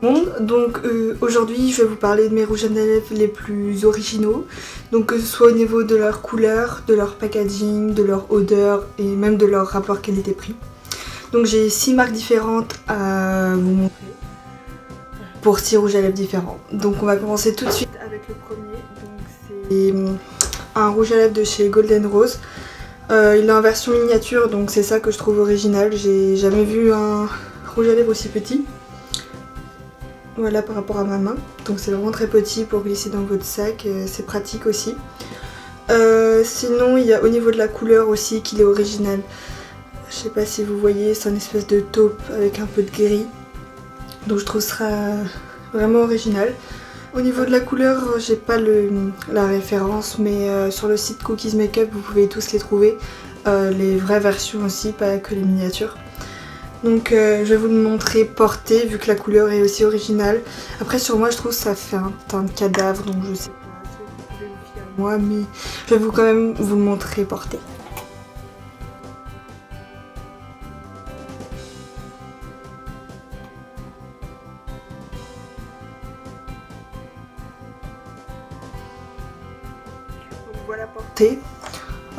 Monde. Donc aujourd'hui je vais vous parler de mes rouges à lèvres les plus originaux, donc que ce soit au niveau de leur couleur, de leur packaging, de leur odeur et même de leur rapport qualité-prix. Donc j'ai 6 marques différentes à vous montrer pour 6 rouges à lèvres différents. Donc on va commencer tout de suite avec le premier. Donc c'est un rouge à lèvres de chez Golden Rose. Il est en version miniature, donc c'est ça que je trouve original. J'ai jamais vu un rouge à lèvres aussi petit. Voilà, par rapport à ma main. Donc c'est vraiment très petit pour glisser dans votre sac, c'est pratique aussi. Sinon il y a au niveau de la couleur aussi qu'il est original. Je sais pas si vous voyez, c'est une espèce de taupe avec un peu de gris. Donc je trouve ça vraiment original. Au niveau de la couleur, j'ai pas la référence, mais sur le site Cookies Makeup vous pouvez tous les trouver. Les vraies versions aussi, pas que les miniatures. Donc je vais vous le montrer porté vu que la couleur est aussi originale. Après sur moi je trouve que ça fait un teint de cadavre, donc je sais pas si vous pouvez vous fier à moi, mais je vais quand même vous le montrer porté. Donc voilà porté.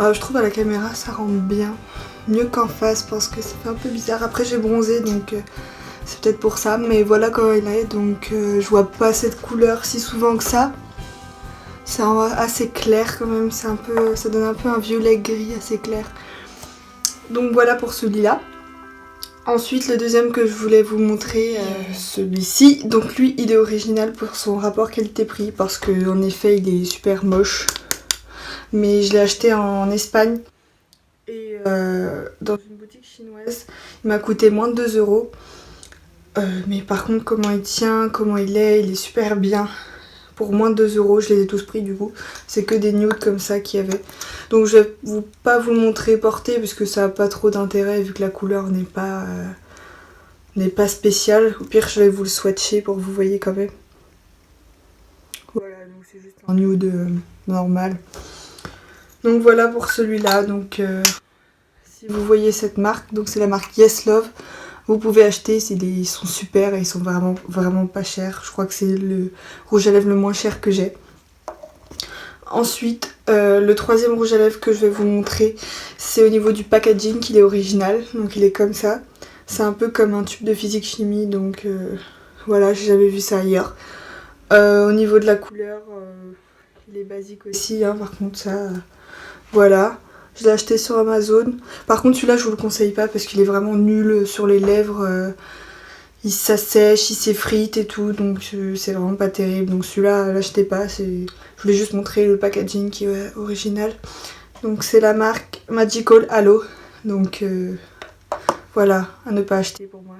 Je trouve à la caméra ça rend bien. Mieux qu'en face parce que ça fait un peu bizarre. Après j'ai bronzé donc c'est peut-être pour ça, mais voilà comment il est. Donc je vois pas cette couleur si souvent que ça. C'est assez clair quand même, c'est un peu, ça donne un peu un violet gris assez clair. Donc voilà pour celui-là. Ensuite le deuxième que je voulais vous montrer, celui-ci. Donc lui il est original pour son rapport qualité-prix parce qu'en effet il est super moche. Mais je l'ai acheté en Espagne et dans une boutique chinoise. Il m'a coûté moins de 2 euros. Mais par contre comment il tient, comment il est super bien. Pour moins de 2 euros, je les ai tous pris du coup. C'est que des nudes comme ça qu'il y avait. Donc je vais pas vous le montrer porté parce que ça n'a pas trop d'intérêt vu que la couleur n'est pas spéciale. Au pire je vais vous le swatcher pour que vous voyez quand même. Voilà, donc c'est juste un nude normal. Donc voilà pour celui-là. Donc si vous voyez cette marque, donc c'est la marque Yes Love. Vous pouvez acheter, ils sont super et ils sont vraiment, vraiment pas chers. Je crois que c'est le rouge à lèvres le moins cher que j'ai. Ensuite, le troisième rouge à lèvres que je vais vous montrer, c'est au niveau du packaging qu'il est original. Donc il est comme ça. C'est un peu comme un tube de physique chimie, donc voilà, j'ai jamais vu ça ailleurs. Au niveau de la couleur, il est basique aussi, hein, par contre ça, voilà. Je l'ai acheté sur Amazon. Par contre celui-là je vous le conseille pas parce qu'il est vraiment nul sur les lèvres. Il s'assèche, il s'effrite et tout, donc c'est vraiment pas terrible. Donc celui-là, l'achetez pas. Je voulais juste montrer le packaging qui est original. Donc c'est la marque Magical Halo. Donc voilà, à ne pas acheter pour moi.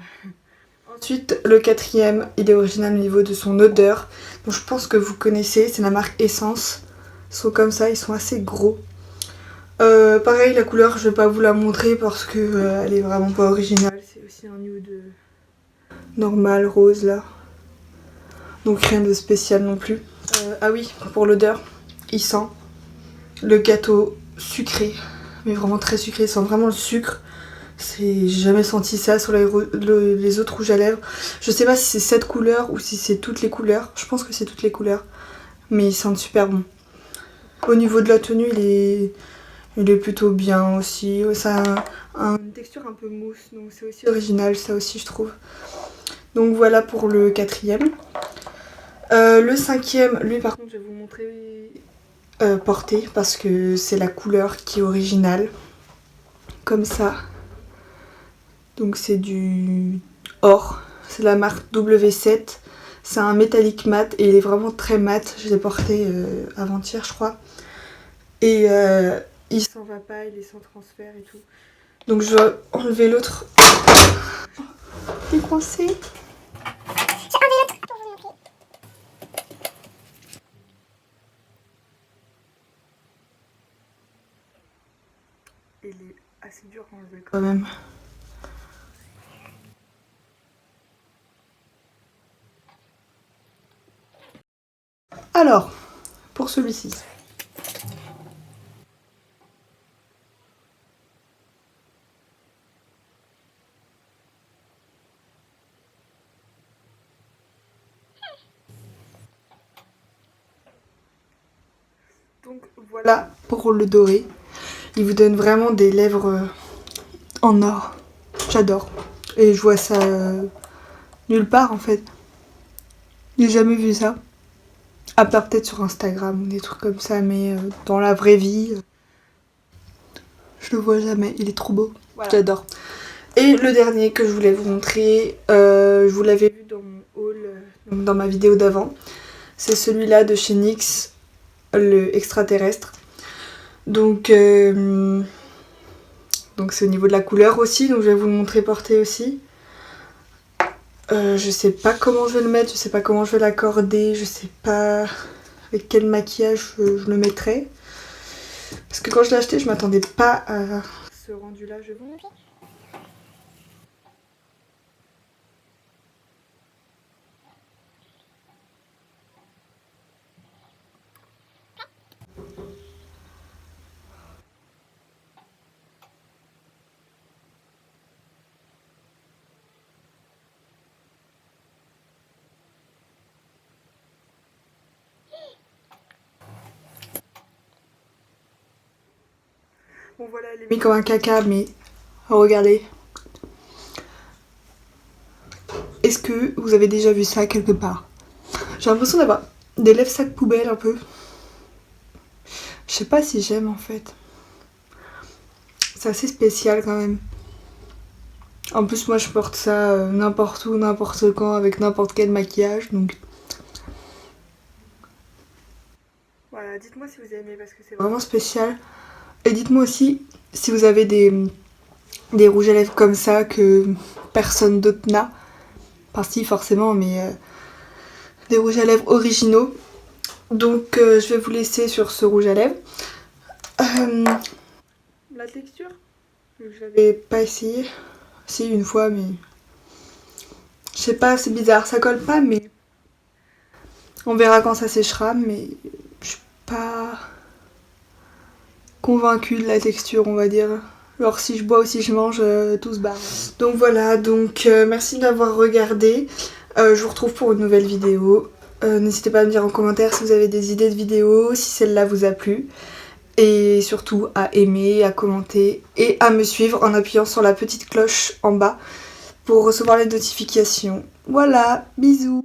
Ensuite, le quatrième, il est original au niveau de son odeur. Donc je pense que vous connaissez, c'est la marque Essence. Ils sont comme ça, ils sont assez gros. Pareil, la couleur, je vais pas vous la montrer parce que elle est vraiment pas originale. C'est aussi un nude normal, rose là. Donc rien de spécial non plus. Ah oui, pour l'odeur, il sent le gâteau sucré. Mais vraiment très sucré, il sent vraiment le sucre. J'ai jamais senti ça sur les autres rouges à lèvres. Je sais pas si c'est cette couleur ou si c'est toutes les couleurs. Je pense que c'est toutes les couleurs. Mais ils sentent super bon. Au niveau de la tenue, il est plutôt bien aussi. Ça a une texture un peu mousse, donc c'est aussi original, ça aussi je trouve. Donc voilà pour le quatrième. Le cinquième, lui par contre je vais vous montrer porté parce que c'est la couleur qui est originale. Comme ça. Donc c'est du or. C'est la marque W7. C'est un métallique mat et il est vraiment très mat. Je l'ai porté avant-hier je crois. Et il s'en va pas, il est sans transfert et tout. Donc je vais enlever l'autre. T'es coincé? Il est assez dur à enlever quand même. Alors, pour celui-ci. Donc voilà pour le doré. Il vous donne vraiment des lèvres en or. J'adore. Et je vois ça nulle part en fait. J'ai jamais vu ça. À part peut-être sur Instagram ou des trucs comme ça, mais dans la vraie vie, je le vois jamais. Il est trop beau. Voilà. J'adore. Et le dernier que je voulais vous montrer, je vous l'avais vu dans mon haul, donc dans ma vidéo d'avant. C'est celui-là de chez NYX, le extraterrestre. Donc c'est au niveau de la couleur aussi, donc je vais vous le montrer porté aussi. Je sais pas comment je vais le mettre, je sais pas comment je vais l'accorder, je sais pas avec quel maquillage je le mettrai. Parce que quand je l'ai acheté, je m'attendais pas à ce rendu-là, je vais vous montrer. Bon voilà, elle est mise comme un caca, mais regardez. Est-ce que vous avez déjà vu ça quelque part? J'ai l'impression d'avoir des lèvres sac poubelle un peu. Je sais pas si j'aime en fait. C'est assez spécial quand même. En plus moi je porte ça n'importe où, n'importe quand, avec n'importe quel maquillage, donc... Voilà, dites-moi si vous aimez parce que c'est vraiment spécial. Et dites-moi aussi si vous avez des rouges à lèvres comme ça que personne d'autre n'a. Enfin si forcément, mais des rouges à lèvres originaux. Donc je vais vous laisser sur ce rouge à lèvres. La texture, je l'avais pas essayé. Si, une fois, mais... Je sais pas, c'est bizarre, ça colle pas, mais... On verra quand ça séchera, mais... Je suis pas... convaincue de la texture, on va dire. Alors si je bois ou si je mange, tout se barre. Donc voilà, merci d'avoir regardé. Je vous retrouve pour une nouvelle vidéo. N'hésitez pas à me dire en commentaire si vous avez des idées de vidéos, si celle-là vous a plu. Et surtout à aimer, à commenter et à me suivre en appuyant sur la petite cloche en bas pour recevoir les notifications. Voilà, bisous!